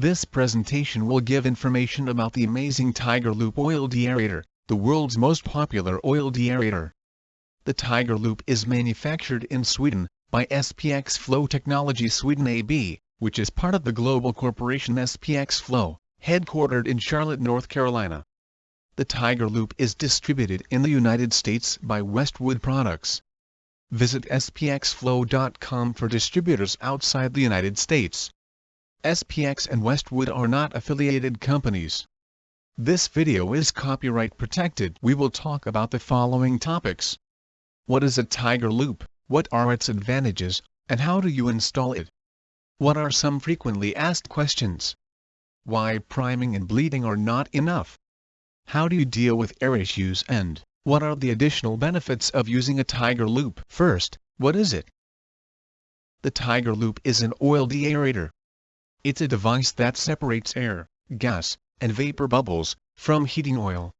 This presentation will give information about the amazing Tigerloop oil deaerator, the world's most popular oil deaerator. The Tigerloop is manufactured in Sweden, by SPX Flow Technology Sweden AB, which is part of the global corporation SPX Flow, headquartered in Charlotte, North Carolina. The Tigerloop is distributed in the United States by Westwood Products. Visit spxflow.com for distributors outside the United States. SPX and Westwood are not affiliated companies. This video is copyright protected. We will talk about the following topics. What is a Tigerloop? What are its advantages, and how do you install it? What are some frequently asked questions? Why priming and bleeding are not enough? How do you deal with air issues, and what are the additional benefits of using a Tigerloop? First, what is it? The Tigerloop is an oil deaerator. It's a device that separates air, gas, and vapor bubbles from heating oil.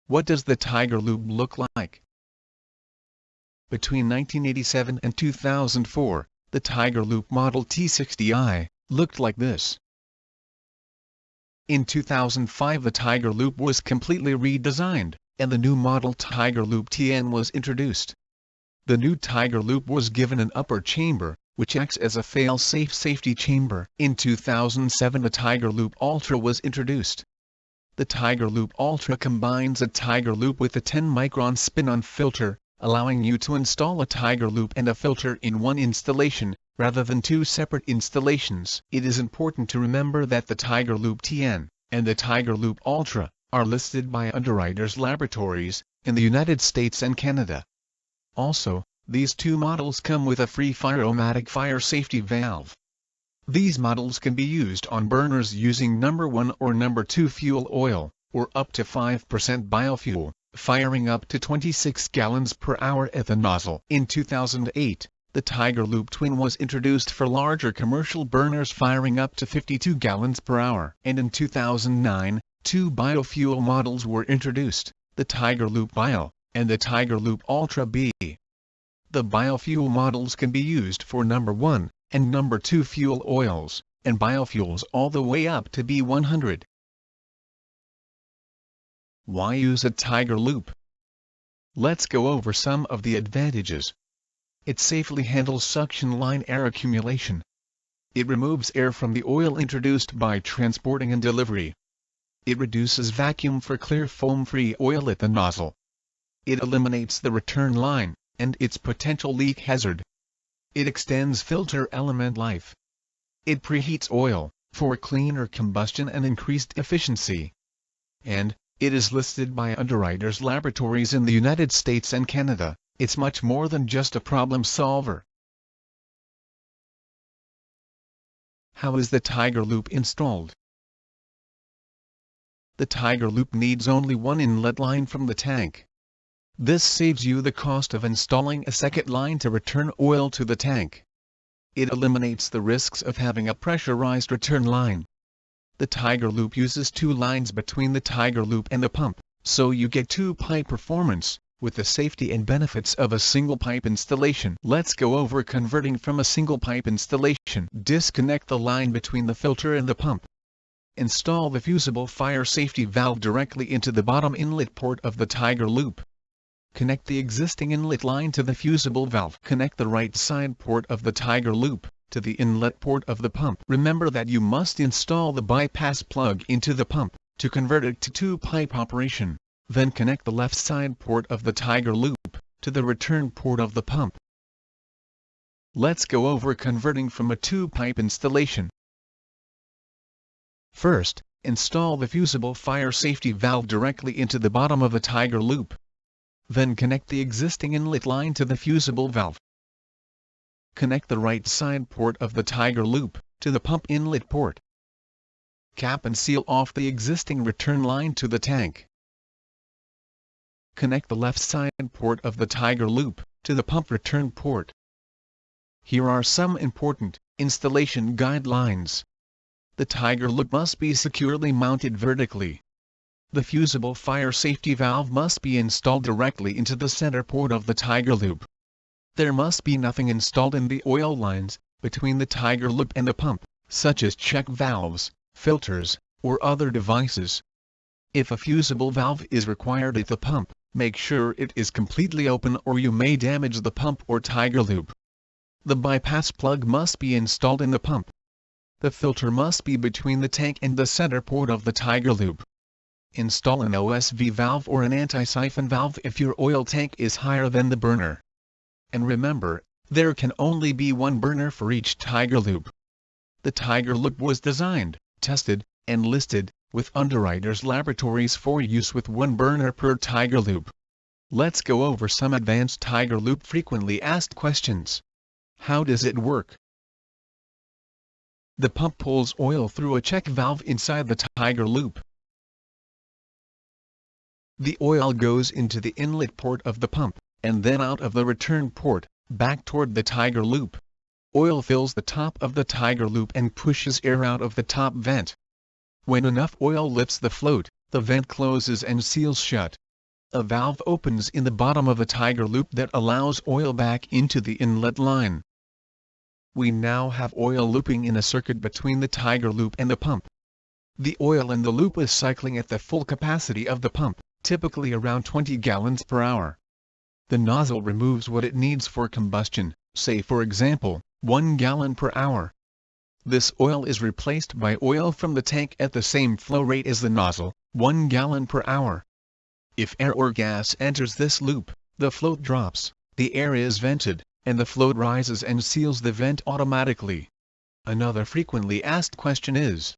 What does the Tigerloop look like? Between 1987 and 2004, the Tigerloop Model T60i looked like this. In 2005 the Tigerloop was completely redesigned, and the new model Tigerloop TN was introduced. The new Tigerloop was given an upper chamber, which acts as a fail-safe safety chamber. In 2007 the Tigerloop Ultra was introduced. The Tigerloop Ultra combines a Tigerloop with a 10-micron spin-on filter, allowing you to install a Tigerloop and a filter in one installation, rather than two separate installations. It is important to remember that the Tigerloop TN and the Tigerloop Ultra are listed by Underwriters Laboratories in the United States and Canada. Also, these two models come with a free Fire-O-Matic fire safety valve. These models can be used on burners using number 1 or number 2 fuel oil, or up to 5% biofuel, firing up to 26 gallons per hour at the nozzle. In 2008, the Tigerloop Twin was introduced for larger commercial burners firing up to 52 gallons per hour. And in 2009, two biofuel models were introduced, the Tigerloop Bio and the Tigerloop Ultra B. The biofuel models can be used for number 1 and number 2 fuel oils, and biofuels all the way up to B100. Why use a Tigerloop? Let's go over some of the advantages. It safely handles suction line air accumulation. It removes air from the oil introduced by transporting and delivery. It reduces vacuum for clear foam-free oil at the nozzle. It eliminates the return line and its potential leak hazard. It extends filter element life. It preheats oil for cleaner combustion and increased efficiency. And it is listed by Underwriters Laboratories in the United States and Canada. It's much more than just a problem solver. How is the Tigerloop installed? The Tigerloop needs only one inlet line from the tank. This saves you the cost of installing a second line to return oil to the tank. It eliminates the risks of having a pressurized return line. The Tigerloop uses two lines between the Tigerloop and the pump, so you get two-pipe performance, with the safety and benefits of a single-pipe installation. Let's go over converting from a single-pipe installation. Disconnect the line between the filter and the pump. Install the fusible fire safety valve directly into the bottom inlet port of the Tigerloop. Connect the existing inlet line to the fusible valve. Connect the right side port of the Tigerloop to the inlet port of the pump. Remember that you must install the bypass plug into the pump to convert it to two-pipe operation. Then connect the left side port of the Tigerloop to the return port of the pump. Let's go over converting from a two-pipe installation. First, install the fusible fire safety valve directly into the bottom of the Tigerloop. Then connect the existing inlet line to the fusible valve. Connect the right side port of the Tigerloop to the pump inlet port. Cap and seal off the existing return line to the tank. Connect the left side port of the Tigerloop to the pump return port. Here are some important installation guidelines. The Tigerloop must be securely mounted vertically. The fusible fire safety valve must be installed directly into the center port of the Tigerloop. There must be nothing installed in the oil lines between the Tigerloop and the pump, such as check valves, filters, or other devices. If a fusible valve is required at the pump, make sure it is completely open or you may damage the pump or Tigerloop. The bypass plug must be installed in the pump. The filter must be between the tank and the center port of the Tigerloop. Install an OSV valve or an anti-siphon valve if your oil tank is higher than the burner. And remember, there can only be one burner for each Tigerloop. The Tigerloop was designed, tested, and listed with Underwriters Laboratories for use with one burner per Tigerloop. Let's go over some advanced Tigerloop frequently asked questions. How does it work? The pump pulls oil through a check valve inside the Tigerloop. The oil goes into the inlet port of the pump, and then out of the return port, back toward the Tigerloop. Oil fills the top of the Tigerloop and pushes air out of the top vent. When enough oil lifts the float, the vent closes and seals shut. A valve opens in the bottom of the Tigerloop that allows oil back into the inlet line. We now have oil looping in a circuit between the Tigerloop and the pump. The oil in the loop is cycling at the full capacity of the pump, typically around 20 gallons per hour. The nozzle removes what it needs for combustion, say for example, 1 gallon per hour. This oil is replaced by oil from the tank at the same flow rate as the nozzle, 1 gallon per hour. If air or gas enters this loop, the float drops, the air is vented, and the float rises and seals the vent automatically. Another frequently asked question is: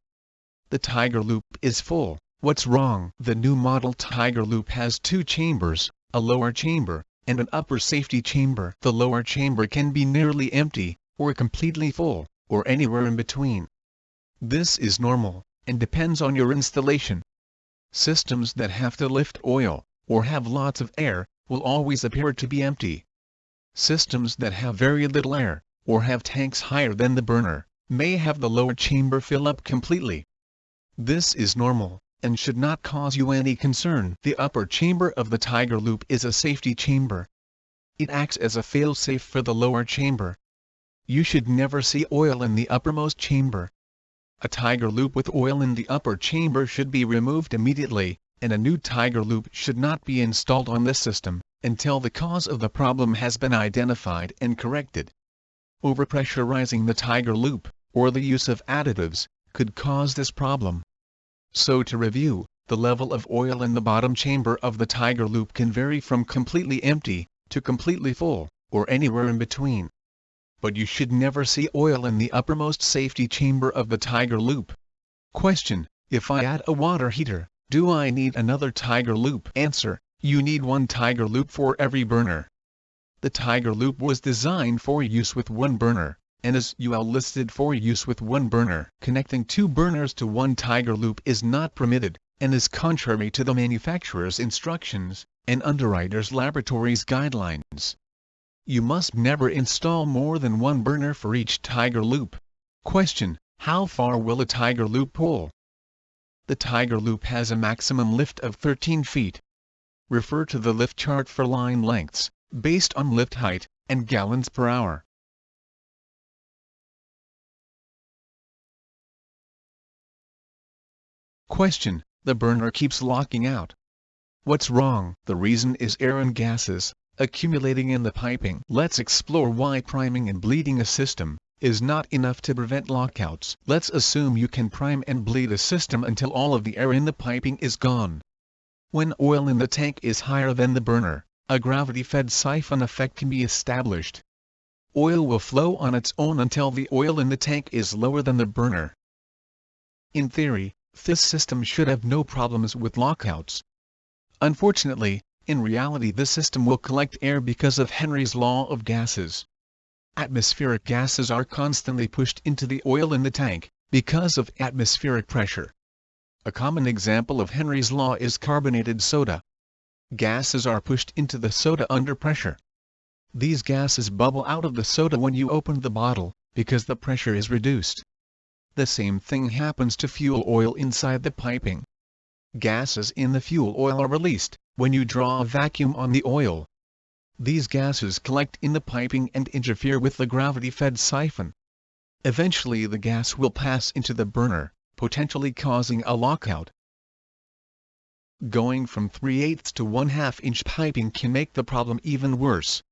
the Tigerloop is full, what's wrong? The new model Tigerloop has two chambers, a lower chamber, and an upper safety chamber. The lower chamber can be nearly empty, or completely full, or anywhere in between. This is normal, and depends on your installation. Systems that have to lift oil, or have lots of air, will always appear to be empty. Systems that have very little air, or have tanks higher than the burner, may have the lower chamber fill up completely. This is normal, and should not cause you any concern. The upper chamber of the Tigerloop is a safety chamber. It acts as a fail-safe for the lower chamber. You should never see oil in the uppermost chamber. A Tigerloop with oil in the upper chamber should be removed immediately, and a new Tigerloop should not be installed on this system, until the cause of the problem has been identified and corrected. Overpressurizing the Tigerloop, or the use of additives, could cause this problem. So to review, the level of oil in the bottom chamber of the Tigerloop can vary from completely empty, to completely full, or anywhere in between. But you should never see oil in the uppermost safety chamber of the Tigerloop. Question: if I add a water heater, do I need another Tigerloop? Answer: you need one Tigerloop for every burner. The Tigerloop was designed for use with one burner, and is listed for use with one burner. Connecting two burners to one Tigerloop is not permitted, and is contrary to the manufacturer's instructions, and Underwriters Laboratories guidelines. You must never install more than one burner for each Tigerloop. Question: how far will a Tigerloop pull? The Tigerloop has a maximum lift of 13 feet. Refer to the lift chart for line lengths, based on lift height, and gallons per hour. Question: the burner keeps locking out. What's wrong? The reason is air and gases accumulating in the piping. Let's explore why priming and bleeding a system is not enough to prevent lockouts. Let's assume you can prime and bleed a system until all of the air in the piping is gone. When oil in the tank is higher than the burner, a gravity-fed siphon effect can be established. Oil will flow on its own until the oil in the tank is lower than the burner. In theory, this system should have no problems with lockouts. Unfortunately, in reality this system will collect air because of Henry's law of gases. Atmospheric gases are constantly pushed into the oil in the tank, because of atmospheric pressure. A common example of Henry's law is carbonated soda. Gases are pushed into the soda under pressure. These gases bubble out of the soda when you open the bottle, because the pressure is reduced. The same thing happens to fuel oil inside the piping. Gases in the fuel oil are released when you draw a vacuum on the oil. These gases collect in the piping and interfere with the gravity-fed siphon. Eventually the gas will pass into the burner, potentially causing a lockout. Going from 3/8 to 1/2 inch piping can make the problem even worse.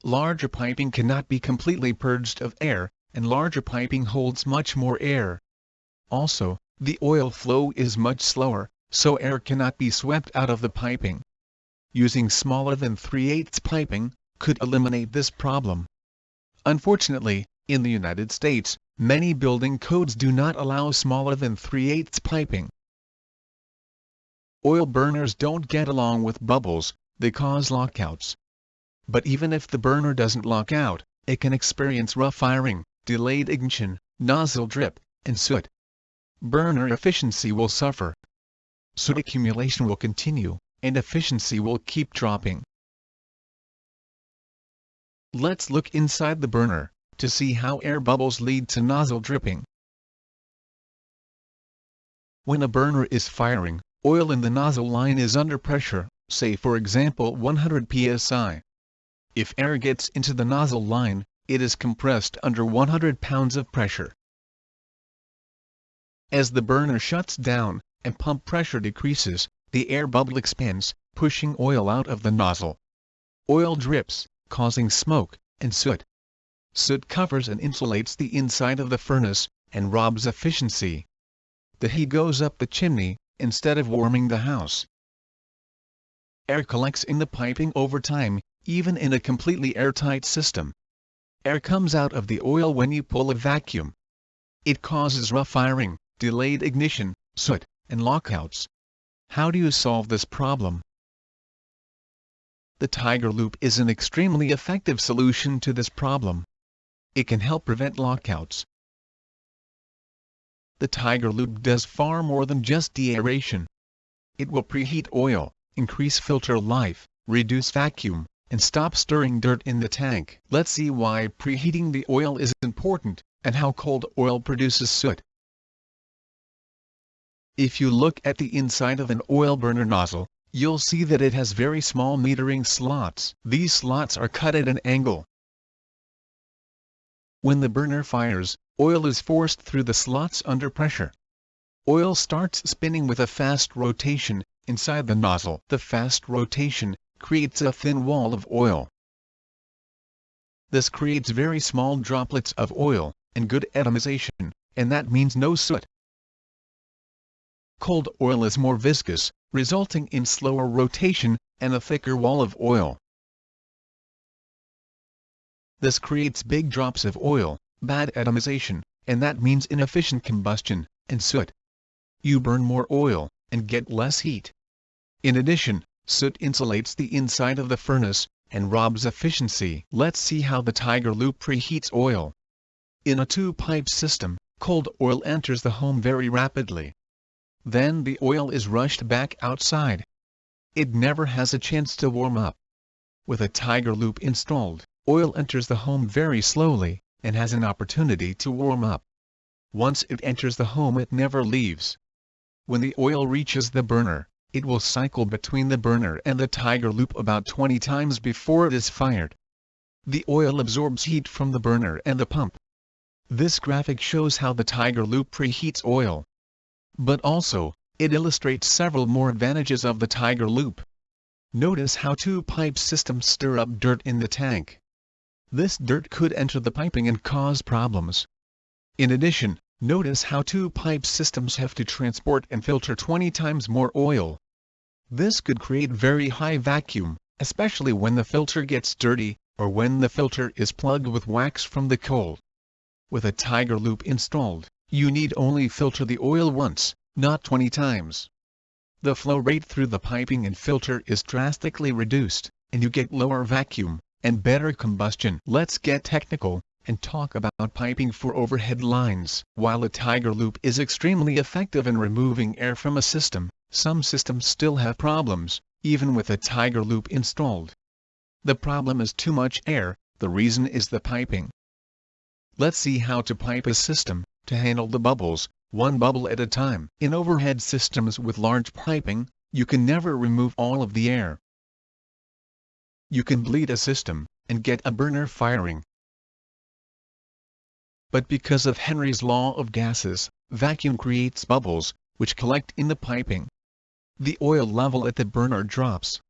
Larger piping cannot be completely purged of air, and larger piping holds much more air. Also, the oil flow is much slower, so air cannot be swept out of the piping. Using smaller than 3/8 piping could eliminate this problem. Unfortunately, in the United States, many building codes do not allow smaller than 3/8 piping. Oil burners don't get along with bubbles, they cause lockouts. But even if the burner doesn't lock out, it can experience rough firing, delayed ignition, nozzle drip, and soot. Burner efficiency will suffer. Soot accumulation will continue, and efficiency will keep dropping. Let's look inside the burner to see how air bubbles lead to nozzle dripping. When a burner is firing, oil in the nozzle line is under pressure, say for example 100 psi. If air gets into the nozzle line, it is compressed under 100 pounds of pressure. As the burner shuts down, and pump pressure decreases, the air bubble expands, pushing oil out of the nozzle. Oil drips, causing smoke and soot. Soot covers and insulates the inside of the furnace, and robs efficiency. The heat goes up the chimney, instead of warming the house. Air collects in the piping over time, even in a completely airtight system. Air comes out of the oil when you pull a vacuum. It causes rough firing, delayed ignition, soot, and lockouts. How do you solve this problem? The Tigerloop is an extremely effective solution to this problem. It can help prevent lockouts. The Tigerloop does far more than just deaeration. It will preheat oil, increase filter life, reduce vacuum, and stop stirring dirt in the tank. Let's see why preheating the oil is important, and how cold oil produces soot. If you look at the inside of an oil burner nozzle, you'll see that it has very small metering slots. These slots are cut at an angle. When the burner fires, oil is forced through the slots under pressure. Oil starts spinning with a fast rotation inside the nozzle. The fast rotation creates a thin wall of oil. This creates very small droplets of oil, and good atomization, and that means no soot. Cold oil is more viscous, resulting in slower rotation, and a thicker wall of oil. This creates big drops of oil, bad atomization, and that means inefficient combustion, and soot. You burn more oil, and get less heat. In addition, soot insulates the inside of the furnace, and robs efficiency. Let's see how the Tigerloop preheats oil. In a two-pipe system, cold oil enters the home very rapidly. Then the oil is rushed back outside. It never has a chance to warm up. With a Tigerloop installed, oil enters the home very slowly, and has an opportunity to warm up. Once it enters the home, it never leaves. When the oil reaches the burner, it will cycle between the burner and the Tigerloop about 20 times before it is fired. The oil absorbs heat from the burner and the pump. This graphic shows how the Tigerloop preheats oil. But also, it illustrates several more advantages of the Tigerloop. Notice how two-pipe systems stir up dirt in the tank. This dirt could enter the piping and cause problems. In addition, notice how two-pipe systems have to transport and filter 20 times more oil. This could create very high vacuum, especially when the filter gets dirty, or when the filter is plugged with wax from the coal. With a Tigerloop installed, you need only filter the oil once, not 20 times. The flow rate through the piping and filter is drastically reduced, and you get lower vacuum, and better combustion. Let's get technical, and talk about piping for overhead lines. While a Tigerloop is extremely effective in removing air from a system, some systems still have problems, even with a Tigerloop installed. The problem is too much air, the reason is the piping. Let's see how to pipe a system to handle the bubbles, one bubble at a time. In overhead systems with large piping, you can never remove all of the air. You can bleed a system, and get a burner firing. but because of Henry's law of gases, vacuum creates bubbles, which collect in the piping. The oil level at the burner drops.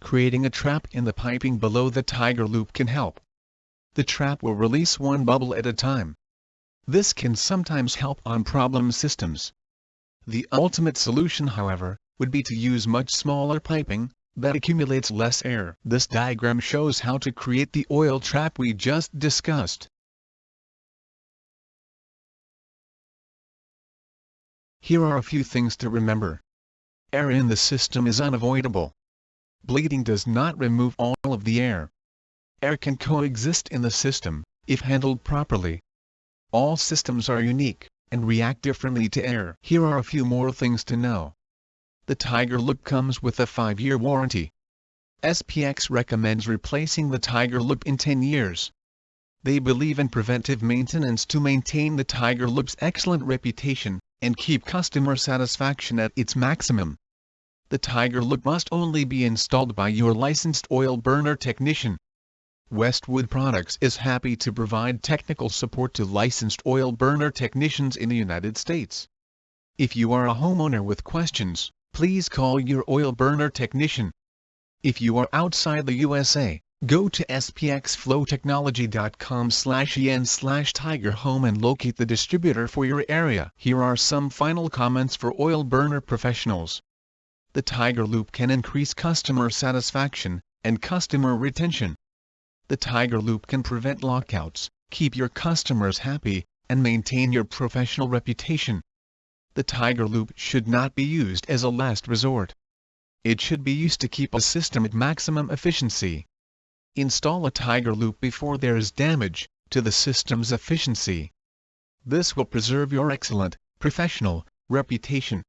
Creating a trap in the piping below the Tigerloop can help. The trap will release one bubble at a time. This can sometimes help on problem systems. The ultimate solution, however, would be to use much smaller piping that accumulates less air. This diagram shows how to create the oil trap we just discussed. Here are a few things to remember. Air in the system is unavoidable. Bleeding does not remove all of the air. Air can coexist in the system, if handled properly. All systems are unique, and react differently to air. Here are a few more things to know. The Tigerloop comes with a 5-year warranty. SPX recommends replacing the Tigerloop in 10 years. They believe in preventive maintenance to maintain the Tigerloop's excellent reputation, and keep customer satisfaction at its maximum. The Tigerloop must only be installed by your licensed oil burner technician. Westwood Products is happy to provide technical support to licensed oil burner technicians in the United States. If you are a homeowner with questions, please call your oil burner technician. If you are outside the USA, go to spxflowtechnology.com/en/tigerhome and locate the distributor for your area. Here are some final comments for oil burner professionals. The Tigerloop can increase customer satisfaction and customer retention. The Tigerloop can prevent lockouts, keep your customers happy, and maintain your professional reputation. The Tigerloop should not be used as a last resort. It should be used to keep a system at maximum efficiency. Install a Tigerloop before there is damage to the system's efficiency. This will preserve your excellent, professional reputation.